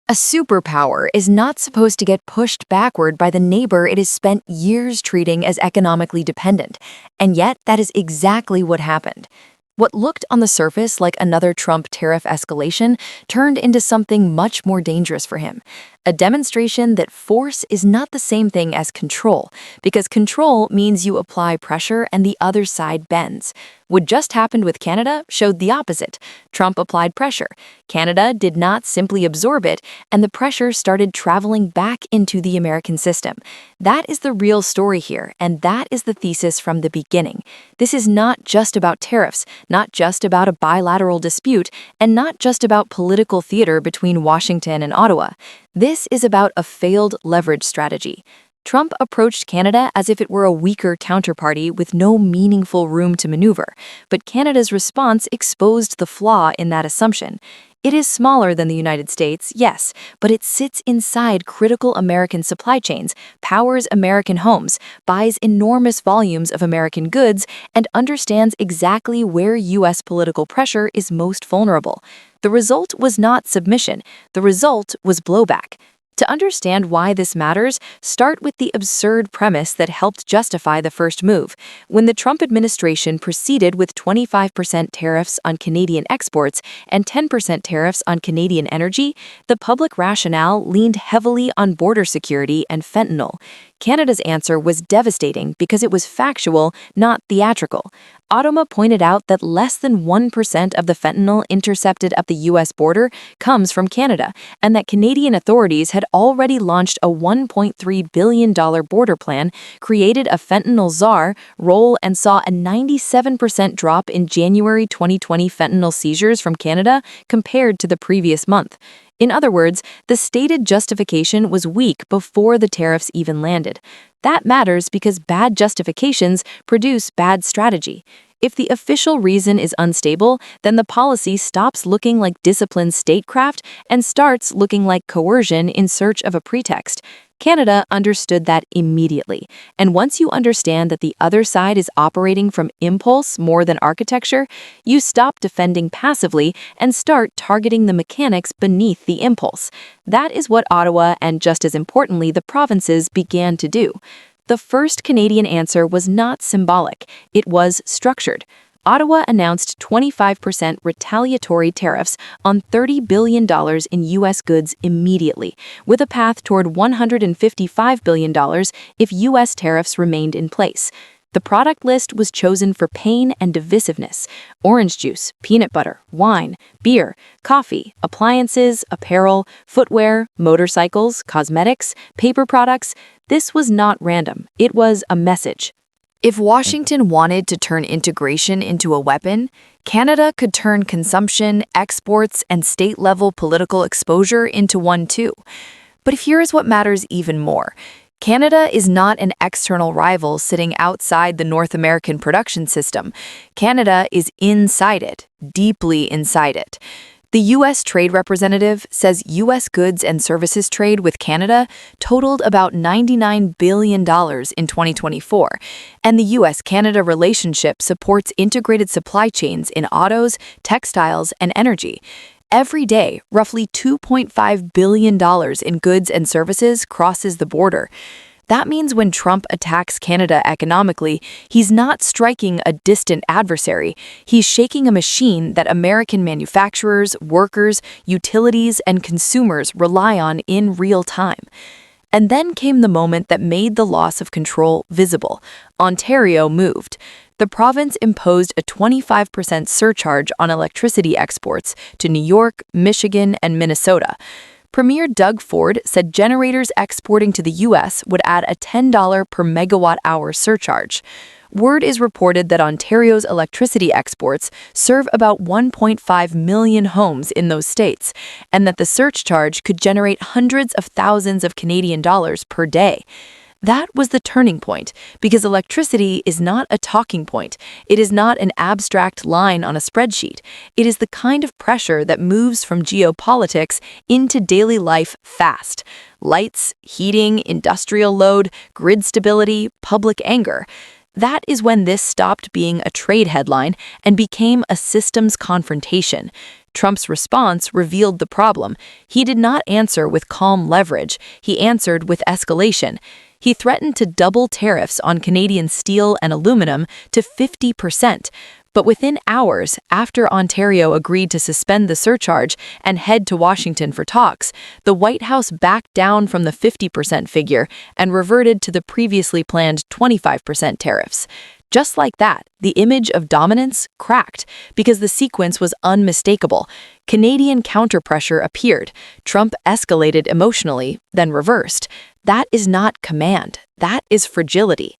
A superpower is not supposed to get pushed backward by the neighbor it has spent years treating as economically dependent, and yet that is exactly what happened. What looked on the surface like another Trump tariff escalation turned into something much more dangerous for him. A demonstration that force is not the same thing as control, because control means you apply pressure and the other side bends. What just happened with Canada showed the opposite. Trump applied pressure. Canada did not simply absorb it, and the pressure started traveling back into the American system. That is the real story here, and that is the thesis from the beginning. This is not just about tariffs, not just about a bilateral dispute, and not just about political theater between Washington and Ottawa. This is about a failed leverage strategy. Trump approached Canada as if it were a weaker counterparty with no meaningful room to maneuver, but Canada's response exposed the flaw in that assumption. It is smaller than the United States, yes, but it sits inside critical American supply chains, powers American homes, buys enormous volumes of American goods, and understands exactly where U.S. political pressure is most vulnerable. The result was not submission. The result was blowback. To understand why this matters, start with the absurd premise that helped justify the first move. When the Trump administration proceeded with 25% tariffs on Canadian exports and 10% tariffs on Canadian energy, the public rationale leaned heavily on border security and fentanyl. Canada's answer was devastating because it was factual, not theatrical. Ottawa pointed out that less than 1% of the fentanyl intercepted at the U.S. border comes from Canada, and that Canadian authorities had already launched a $1.3 billion border plan, created a fentanyl czar role, and saw a 97% drop in January 2020 fentanyl seizures from Canada compared to the previous month. In other words, the stated justification was weak before the tariffs even landed. That matters because bad justifications produce bad strategy. If the official reason is unstable, then the policy stops looking like disciplined statecraft and starts looking like coercion in search of a pretext. Canada understood that immediately. And once you understand that the other side is operating from impulse more than architecture, you stop defending passively and start targeting the mechanics beneath the impulse. That is what Ottawa and, just as importantly, the provinces began to do. The first Canadian answer was not symbolic, it was structured. Ottawa announced 25% retaliatory tariffs on $30 billion in U.S. goods immediately, with a path toward $155 billion if U.S. tariffs remained in place. The product list was chosen for pain and divisiveness: orange juice, peanut butter, wine, beer, coffee, appliances, apparel, footwear, motorcycles, cosmetics, paper products. This was not random. It was a message. If Washington wanted to turn integration into a weapon, Canada could turn consumption, exports, and state-level political exposure into one too. But here's what matters even more. Canada is not an external rival sitting outside the North American production system. Canada is inside it, deeply inside it. The U.S. Trade Representative says U.S. goods and services trade with Canada totaled about $99 billion in 2024, and the U.S.-Canada relationship supports integrated supply chains in autos, textiles, and energy. Every day, roughly $2.5 billion in goods and services crosses the border. That means when Trump attacks Canada economically, he's not striking a distant adversary. He's shaking a machine that American manufacturers, workers, utilities, and consumers rely on in real time. And then came the moment that made the loss of control visible. Ontario moved. The province imposed a 25% surcharge on electricity exports to New York, Michigan, and Minnesota. Premier Doug Ford said generators exporting to the U.S. would add a $10 per megawatt-hour surcharge. Word is reported that Ontario's electricity exports serve about 1.5 million homes in those states, and that the surcharge could generate hundreds of thousands of Canadian dollars per day. That was the turning point, because electricity is not a talking point. It is not an abstract line on a spreadsheet. It is the kind of pressure that moves from geopolitics into daily life fast. Lights, heating, industrial load, grid stability, public anger. That is when this stopped being a trade headline and became a systems confrontation. Trump's response revealed the problem. He did not answer with calm leverage. He answered with escalation. He threatened to double tariffs on Canadian steel and aluminum to 50%. But within hours, after Ontario agreed to suspend the surcharge and head to Washington for talks, the White House backed down from the 50% figure and reverted to the previously planned 25% tariffs. Just like that, the image of dominance cracked because the sequence was unmistakable. Canadian counterpressure appeared. Trump escalated emotionally, then reversed. That is not command. That is fragility.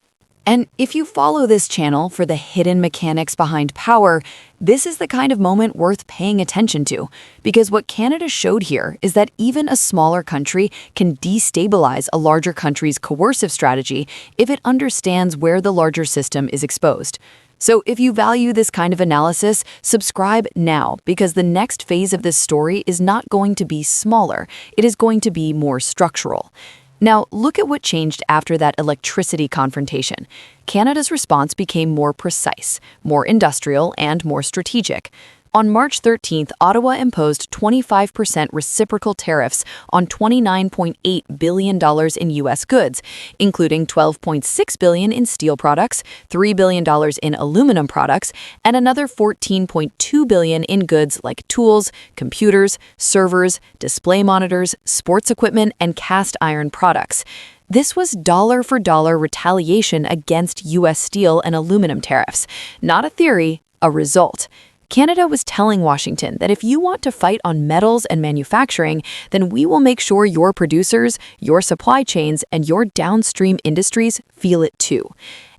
And if you follow this channel for the hidden mechanics behind power, this is the kind of moment worth paying attention to. Because what Canada showed here is that even a smaller country can destabilize a larger country's coercive strategy if it understands where the larger system is exposed. So if you value this kind of analysis, subscribe now, because the next phase of this story is not going to be smaller. It is going to be more structural. Now, look at what changed after that electricity confrontation. Canada's response became more precise, more industrial, and more strategic. On March 13th, Ottawa imposed 25% reciprocal tariffs on $29.8 billion in U.S. goods, including $12.6 billion in steel products, $3 billion in aluminum products, and another $14.2 billion in goods like tools, computers, servers, display monitors, sports equipment, and cast iron products. This was dollar-for-dollar retaliation against U.S. steel and aluminum tariffs. Not a theory, a result. Canada was telling Washington that if you want to fight on metals and manufacturing, then we will make sure your producers, your supply chains, and your downstream industries feel it too.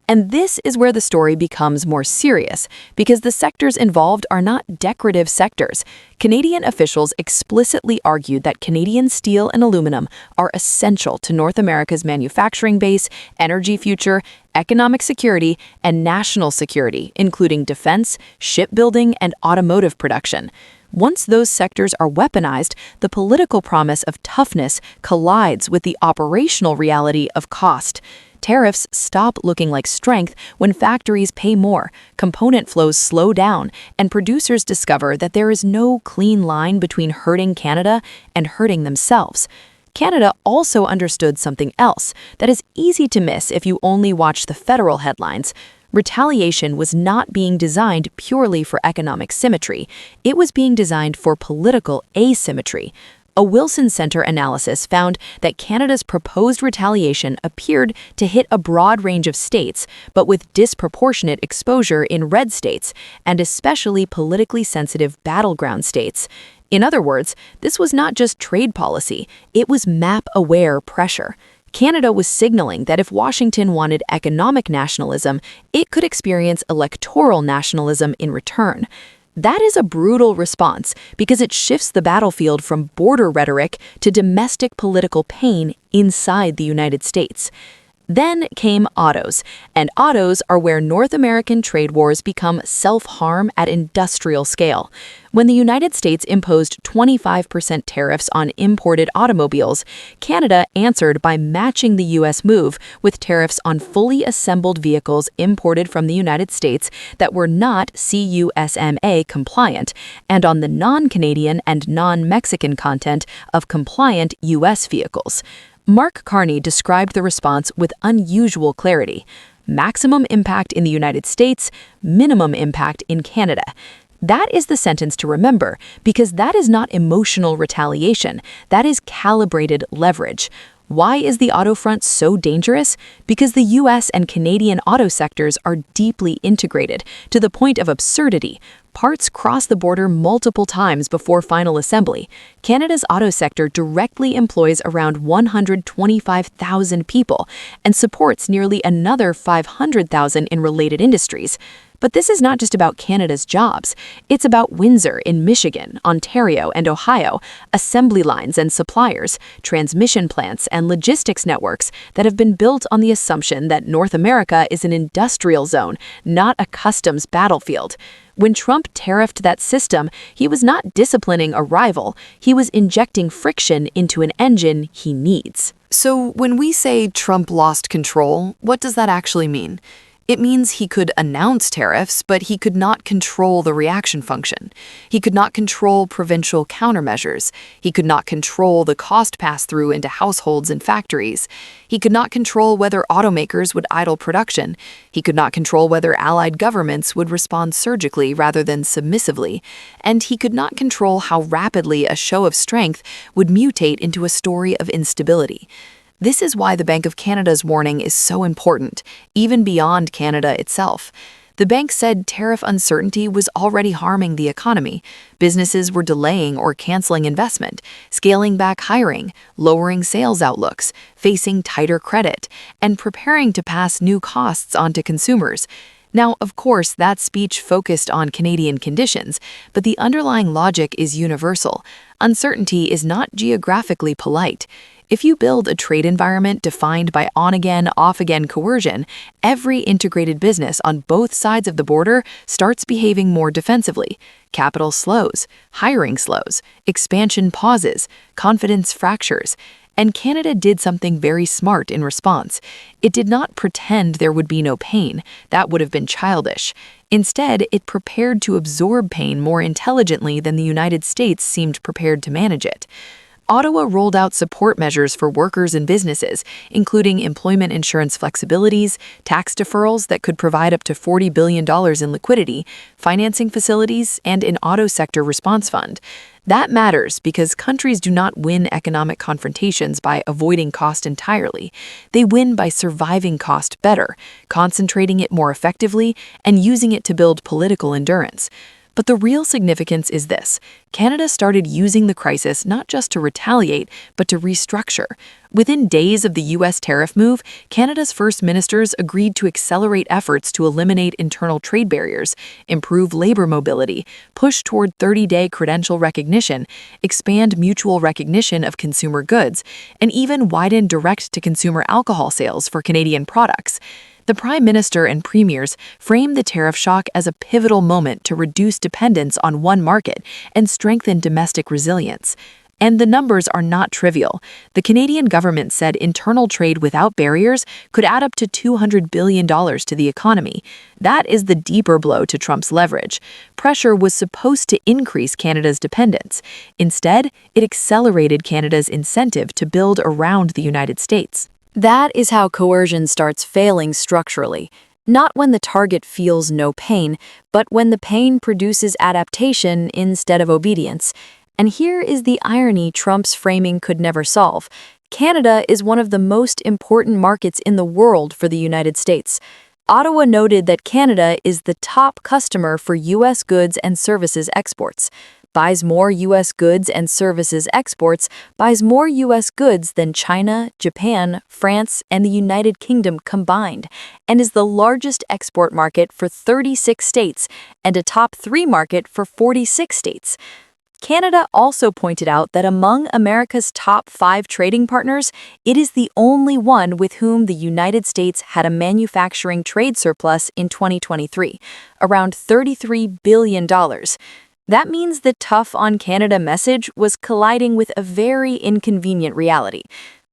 And this is where the story becomes more serious, because the sectors involved are not decorative sectors. Canadian officials explicitly argued that Canadian steel and aluminum are essential to North America's manufacturing base, energy future, economic security, and national security, including defense, shipbuilding, and automotive production. Once those sectors are weaponized, the political promise of toughness collides with the operational reality of cost. Tariffs stop looking like strength when factories pay more, component flows slow down, and producers discover that there is no clean line between hurting Canada and hurting themselves. Canada also understood something else that is easy to miss if you only watch the federal headlines. Retaliation was not being designed purely for economic symmetry. It was being designed for political asymmetry. A Wilson Center analysis found that Canada's proposed retaliation appeared to hit a broad range of states, but with disproportionate exposure in red states, and especially politically sensitive battleground states. In other words, this was not just trade policy, it was map-aware pressure. Canada was signaling that if Washington wanted economic nationalism, it could experience electoral nationalism in return. That is a brutal response because it shifts the battlefield from border rhetoric to domestic political pain inside the United States. Then came autos, and autos are where North American trade wars become self-harm at industrial scale. When the United States imposed 25% tariffs on imported automobiles, Canada answered by matching the U.S. move with tariffs on fully assembled vehicles imported from the United States that were not CUSMA compliant, and on the non-Canadian and non-Mexican content of compliant U.S. vehicles. Mark Carney described the response with unusual clarity. Maximum impact in the United States, minimum impact in Canada. That is the sentence to remember, because that is not emotional retaliation. That is calibrated leverage. Why is the auto front so dangerous? Because the U.S. and Canadian auto sectors are deeply integrated, to the point of absurdity. Parts cross the border multiple times before final assembly. Canada's auto sector directly employs around 125,000 people and supports nearly another 500,000 in related industries. But this is not just about Canada's jobs. It's about Windsor in Michigan, Ontario, and Ohio, assembly lines and suppliers, transmission plants, and logistics networks that have been built on the assumption that North America is an industrial zone, not a customs battlefield. When Trump tariffed that system, he was not disciplining a rival, he was injecting friction into an engine he needs. So when we say Trump lost control, what does that actually mean? It means he could announce tariffs, but he could not control the reaction function. He could not control provincial countermeasures. He could not control the cost pass-through into households and factories. He could not control whether automakers would idle production. He could not control whether allied governments would respond surgically rather than submissively. And he could not control how rapidly a show of strength would mutate into a story of instability. This is why the Bank of Canada's warning is so important, even beyond Canada itself. The bank said tariff uncertainty was already harming the economy. Businesses were delaying or canceling investment, scaling back hiring, lowering sales outlooks, facing tighter credit, and preparing to pass new costs onto consumers. Now, of course, that speech focused on Canadian conditions, but the underlying logic is universal. Uncertainty is not geographically polite. If you build a trade environment defined by on-again, off-again coercion, every integrated business on both sides of the border starts behaving more defensively. Capital slows, hiring slows, expansion pauses, confidence fractures. And Canada did something very smart in response. It did not pretend there would be no pain. That would have been childish. Instead, it prepared to absorb pain more intelligently than the United States seemed prepared to manage it. Ottawa rolled out support measures for workers and businesses, including employment insurance flexibilities, tax deferrals that could provide up to $40 billion in liquidity, financing facilities, and an auto sector response fund. That matters because countries do not win economic confrontations by avoiding cost entirely. They win by surviving cost better, concentrating it more effectively, and using it to build political endurance. But the real significance is this: Canada started using the crisis not just to retaliate, but to restructure. Within days of the U.S. tariff move, Canada's first ministers agreed to accelerate efforts to eliminate internal trade barriers, improve labor mobility, push toward 30-day credential recognition, expand mutual recognition of consumer goods, and even widen direct-to-consumer alcohol sales for Canadian products. The Prime Minister and Premiers framed the tariff shock as a pivotal moment to reduce dependence on one market and strengthen domestic resilience. And the numbers are not trivial. The Canadian government said internal trade without barriers could add up to $200 billion to the economy. That is the deeper blow to Trump's leverage. Pressure was supposed to increase Canada's dependence. Instead, it accelerated Canada's incentive to build around the United States. That is how coercion starts failing structurally. Not when the target feels no pain, but when the pain produces adaptation instead of obedience. And here is the irony Trump's framing could never solve. Canada is one of the most important markets in the world for the United States. Ottawa noted that Canada is the top customer for U.S. goods and services exports. Buys more U.S. goods and services exports, buys more U.S. goods than China, Japan, France, and the United Kingdom combined, and is the largest export market for 36 states and a top 3 market for 46 states. Canada also pointed out that among America's top 5 trading partners, it is the only one with whom the United States had a manufacturing trade surplus in 2023, around $33 billion. That means the tough on Canada message was colliding with a very inconvenient reality.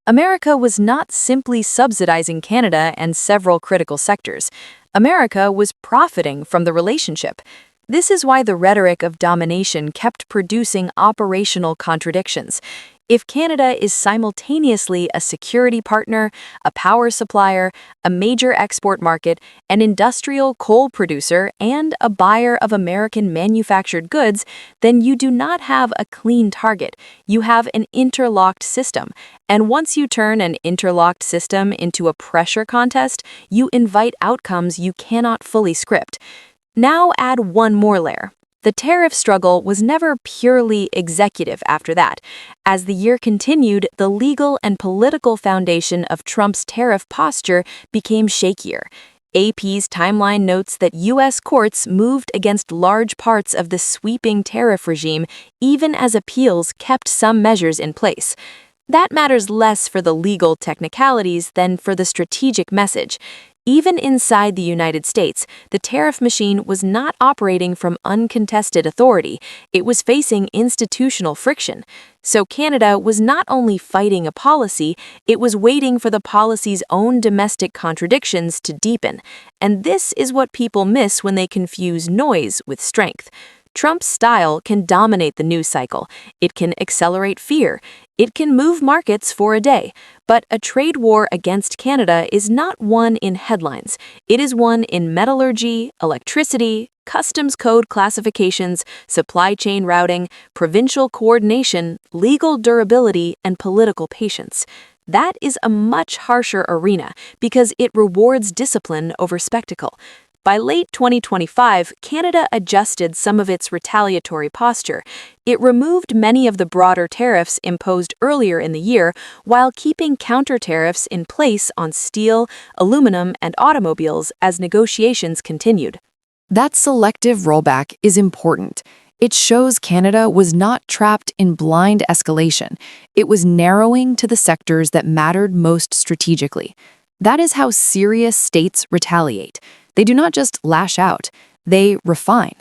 America was not simply subsidizing Canada and several critical sectors. America was profiting from the relationship. This is why the rhetoric of domination kept producing operational contradictions. If Canada is simultaneously a security partner, a power supplier, a major export market, an industrial coal producer, and a buyer of American manufactured goods, then you do not have a clean target. You have an interlocked system. And once you turn an interlocked system into a pressure contest, you invite outcomes you cannot fully script. Now add one more layer. The tariff struggle was never purely executive after that. As the year continued, the legal and political foundation of Trump's tariff posture became shakier. AP's timeline notes that U.S. courts moved against large parts of the sweeping tariff regime even as appeals kept some measures in place. That matters less for the legal technicalities than for the strategic message. Even inside the United States, the tariff machine was not operating from uncontested authority. It was facing institutional friction. So Canada was not only fighting a policy, it was waiting for the policy's own domestic contradictions to deepen. And this is what people miss when they confuse noise with strength. Trump's style can dominate the news cycle. It can accelerate fear. It can move markets for a day. But a trade war against Canada is not one in headlines. It is one in metallurgy, electricity, customs code classifications, supply chain routing, provincial coordination, legal durability, and political patience. That is a much harsher arena because it rewards discipline over spectacle. By late 2025, Canada adjusted some of its retaliatory posture. It removed many of the broader tariffs imposed earlier in the year while keeping counter tariffs in place on steel, aluminum, and automobiles as negotiations continued. That selective rollback is important. It shows Canada was not trapped in blind escalation. It was narrowing to the sectors that mattered most strategically. That is how serious states retaliate. They do not just lash out, they refine.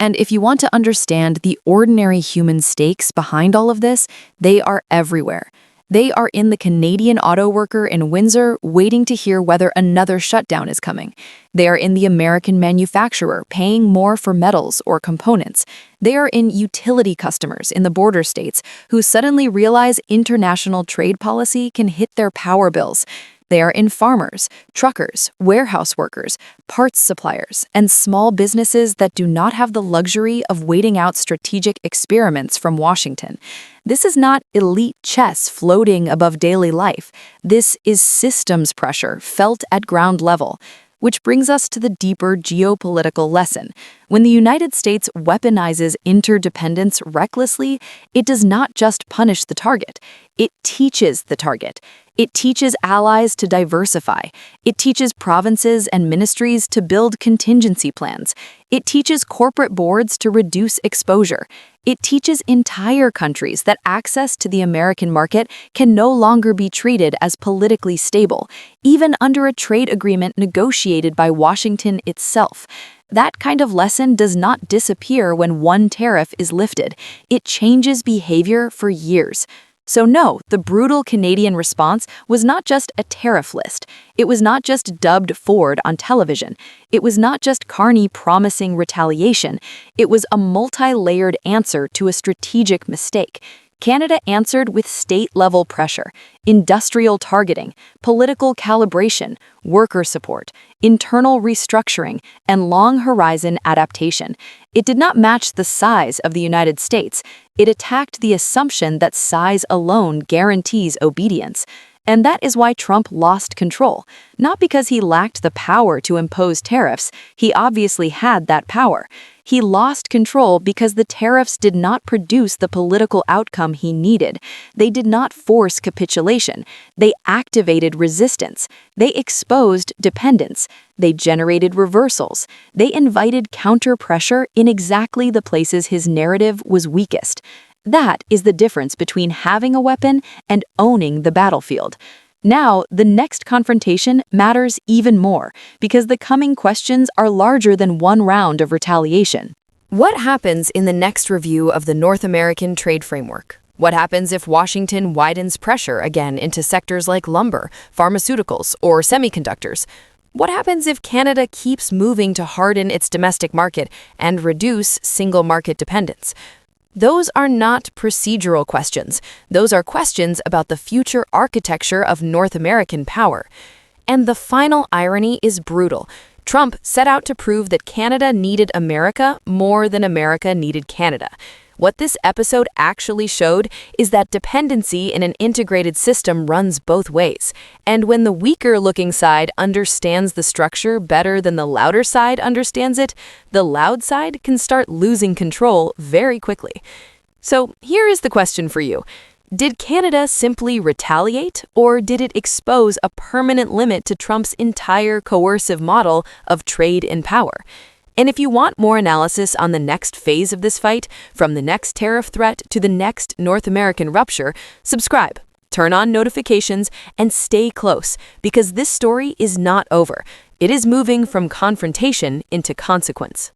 And if you want to understand the ordinary human stakes behind all of this, they are everywhere. They are in the Canadian auto worker in Windsor waiting to hear whether another shutdown is coming. They are in the American manufacturer paying more for metals or components. They are in utility customers in the border states who suddenly realize international trade policy can hit their power bills. They are in farmers, truckers, warehouse workers, parts suppliers, and small businesses that do not have the luxury of waiting out strategic experiments from Washington. This is not elite chess floating above daily life. This is systems pressure felt at ground level. Which brings us to the deeper geopolitical lesson. When the United States weaponizes interdependence recklessly, it does not just punish the target, it teaches the target. It teaches allies to diversify. It teaches provinces and ministries to build contingency plans. It teaches corporate boards to reduce exposure. It teaches entire countries that access to the American market can no longer be treated as politically stable, even under a trade agreement negotiated by Washington itself. That kind of lesson does not disappear when one tariff is lifted. It changes behavior for years. So no, the brutal Canadian response was not just a tariff list. It was not just dubbed Ford on television. It was not just Carney promising retaliation. It was a multi-layered answer to a strategic mistake. Canada answered with state-level pressure, industrial targeting, political calibration, worker support, internal restructuring, and long-horizon adaptation. It did not match the size of the United States. It attacked the assumption that size alone guarantees obedience. And that is why Trump lost control. Not because he lacked the power to impose tariffs. He obviously had that power. He lost control because the tariffs did not produce the political outcome he needed. They did not force capitulation. They activated resistance. They exposed dependence. They generated reversals. They invited counter-pressure in exactly the places his narrative was weakest. That is the difference between having a weapon and owning the battlefield. Now, the next confrontation matters even more because the coming questions are larger than one round of retaliation. What happens in the next review of the North American trade framework? What happens if Washington widens pressure again into sectors like lumber, pharmaceuticals, or semiconductors? What happens if Canada keeps moving to harden its domestic market and reduce single market dependence? Those are not procedural questions. Those are questions about the future architecture of North American power. And the final irony is brutal. Trump set out to prove that Canada needed America more than America needed Canada. What this episode actually showed is that dependency in an integrated system runs both ways. And when the weaker-looking side understands the structure better than the louder side understands it, the loud side can start losing control very quickly. So here is the question for you. Did Canada simply retaliate, or did it expose a permanent limit to Trump's entire coercive model of trade and power? And if you want more analysis on the next phase of this fight, from the next tariff threat to the next North American rupture, subscribe. turn on notifications, and stay close, because this story is not over. It is moving from confrontation into consequence.